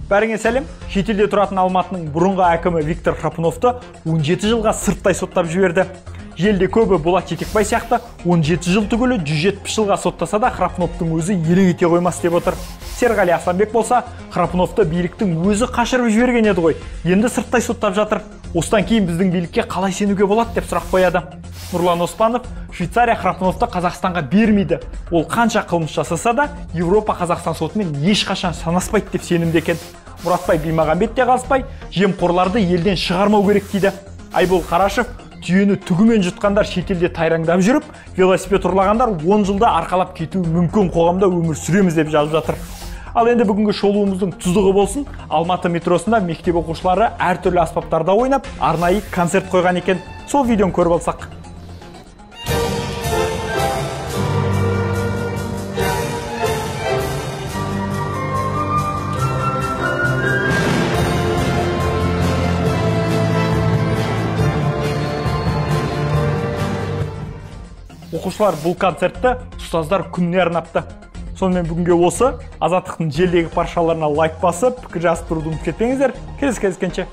Бәріңе сәлем. Шетелде тұратын Алматының бұрынғы әкімі Виктор Храпуновты 17 жылға сырттай соттап жіберді. Желде көбі Болат Жетекбай сияқты 17 жыл түгілі 170 жылға соттаса да Храпуновтың өзі елең ете қоймас деп отыр. Серғали Асламбек болса, Храпуновты биліктің өзі қашырып жіберген еді ғой. Енді сырттай соттап жатыр. Осыдан кейін біздің билікке қалай сенуге болады деп сұрақ қояды. Нұрлан Оспанов, Швейцария Храпуновты Қазақстанға бермейді. Ол қанша қылмыс жасаса да, Европа Қазақстан сотымен ешқашан санаспайды деп сенімді екен. Мұратбай Бимағанбет те қалыспай, жемқорларды елден шығармау керек дейді. Айбол Қарашев, түйені түгімен жұтқандар шетелде тайраңдап жүріп, велосипед ұрлағандар 10 жылда арқалап кетуі мүмкін қоғамда өмір сүреміз деп жазып жатыр. Ал енді бүгінгі шолуымыздың тұздығы болсын, Алматы метросында мектеп оқушылары әртүрлі аспаптарда ойнап, арнайы концерт қойған екен. Сол видеоны көріп алсақ. Оқушылар бұл концертті ұстаздар күніне арнапты. Сонымен бүгінге осы. Азаттықтың желдегі парақшаларына лайк басып, пікір жазып тұруды ұмытып кетпеңіздер. Кездескенше.